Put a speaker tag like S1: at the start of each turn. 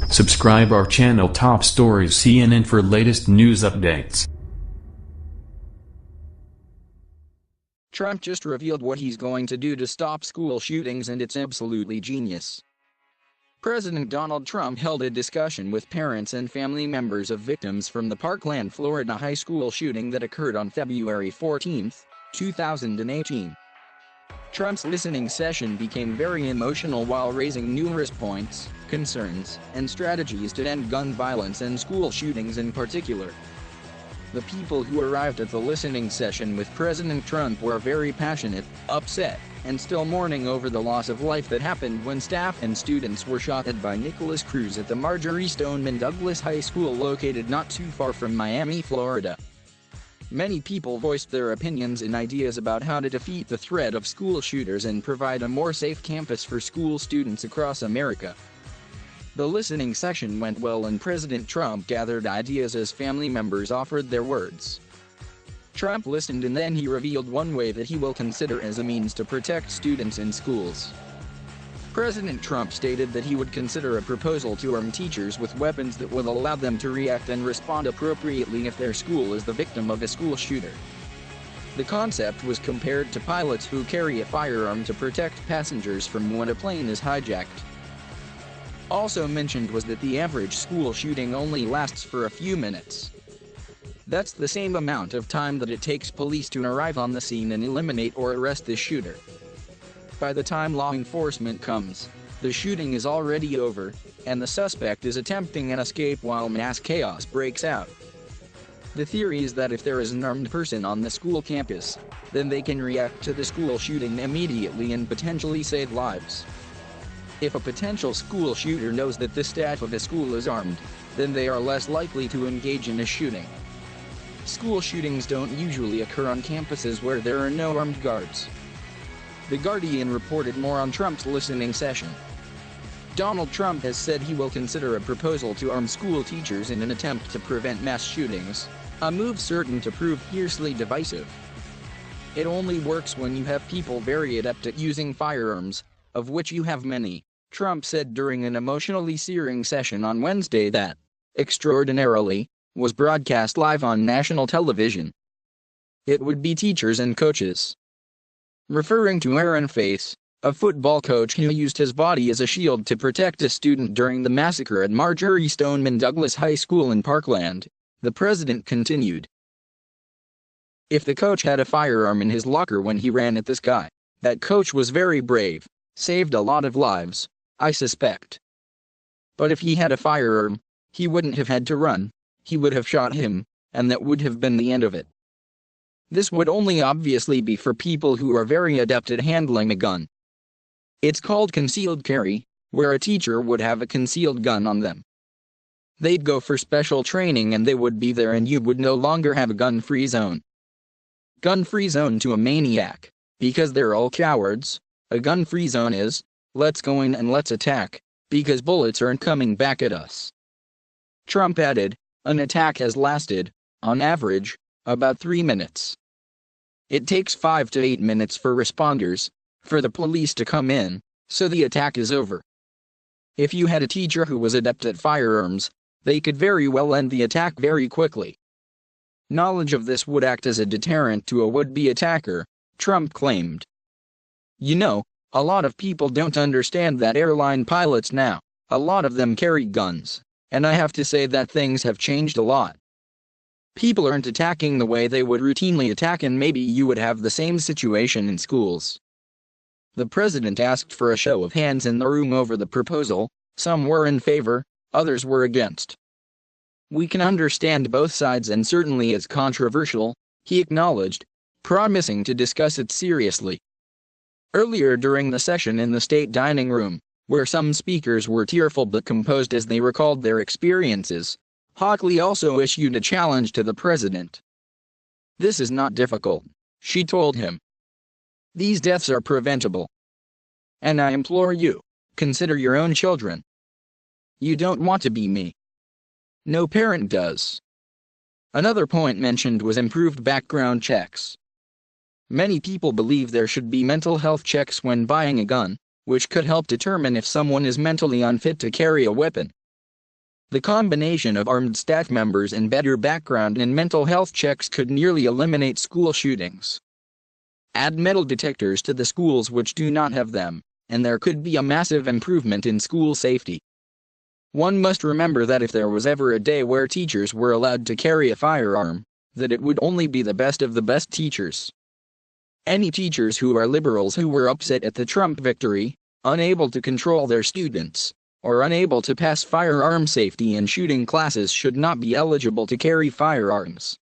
S1: Subscribe our channel Top Stories CNN for latest news updates.
S2: Trump just revealed what he's going to do to stop school shootings, and it's absolutely genius. President Donald Trump held a discussion with parents and family members of victims from the Parkland, Florida high school shooting that occurred on February 14, 2018. Trump's listening session became very emotional while raising numerous points, concerns, and strategies to end gun violence and school shootings in particular. The people who arrived at the listening session with President Trump were very passionate, upset, and still mourning over the loss of life that happened when staff and students were shot at by Nikolas Cruz at the Marjory Stoneman Douglas High School located not too far from Miami, Florida. Many people voiced their opinions and ideas about how to defeat the threat of school shooters and provide a more safe campus for school students across America. The listening session went well, and President Trump gathered ideas as family members offered their words. Trump listened, and then he revealed one way that he will consider as a means to protect students in schools. President Trump stated that he would consider a proposal to arm teachers with weapons that will allow them to react and respond appropriately if their school is the victim of a school shooter. The concept was compared to pilots who carry a firearm to protect passengers from when a plane is hijacked. Also mentioned was that the average school shooting only lasts for a few minutes. That's the same amount of time that it takes police to arrive on the scene and eliminate or arrest the shooter. By the time law enforcement comes, the shooting is already over, and the suspect is attempting an escape while mass chaos breaks out. The theory is that if there is an armed person on the school campus, then they can react to the school shooting immediately and potentially save lives. If a potential school shooter knows that the staff of a school is armed, then they are less likely to engage in a shooting. School shootings don't usually occur on campuses where there are no armed guards. The Guardian reported more on Trump's listening session. Donald Trump has said he will consider a proposal to arm school teachers in an attempt to prevent mass shootings, a move certain to prove fiercely divisive. It only works when you have people very adept at using firearms, of which you have many, Trump said during an emotionally searing session on Wednesday that, extraordinarily, was broadcast live on national television. It would be teachers and coaches. Referring to Aaron Face, a football coach who used his body as a shield to protect a student during the massacre at Marjory Stoneman Douglas High School in Parkland, the president continued. If the coach had a firearm in his locker when he ran at this guy, that coach was very brave, saved a lot of lives, I suspect. But if he had a firearm, he wouldn't have had to run, he would have shot him, and that would have been the end of it. This would only obviously be for people who are very adept at handling a gun. It's called concealed carry, where a teacher would have a concealed gun on them. They'd go for special training and they would be there, and you would no longer have a gun-free zone. Gun-free zone to a maniac, because they're all cowards. A gun-free zone is, let's go in and let's attack, because bullets aren't coming back at us. Trump added, an attack has lasted, on average, about 3 minutes. It takes 5 to 8 minutes for responders, for the police to come in, so the attack is over. If you had a teacher who was adept at firearms, they could very well end the attack very quickly. Knowledge of this would act as a deterrent to a would-be attacker, Trump claimed. You know, a lot of people don't understand that airline pilots now, a lot of them carry guns, and I have to say that things have changed a lot. People aren't attacking the way they would routinely attack, and maybe you would have the same situation in schools. The president asked for a show of hands in the room over the proposal. Some were in favor, others were against. We can understand both sides, and certainly it's controversial, he acknowledged, promising to discuss it seriously. Earlier during the session in the state dining room, where some speakers were tearful but composed as they recalled their experiences, Hockley also issued a challenge to the president. This is not difficult, she told him. These deaths are preventable. And I implore you, consider your own children. You don't want to be me. No parent does. Another point mentioned was improved background checks. Many people believe there should be mental health checks when buying a gun, which could help determine if someone is mentally unfit to carry a weapon. The combination of armed staff members and better background and mental health checks could nearly eliminate school shootings. Add metal detectors to the schools which do not have them, and there could be a massive improvement in school safety. One must remember that if there was ever a day where teachers were allowed to carry a firearm, that it would only be the best of the best teachers. Any teachers who are liberals who were upset at the Trump victory, unable to control their students, or unable to pass firearm safety and shooting classes should not be eligible to carry firearms.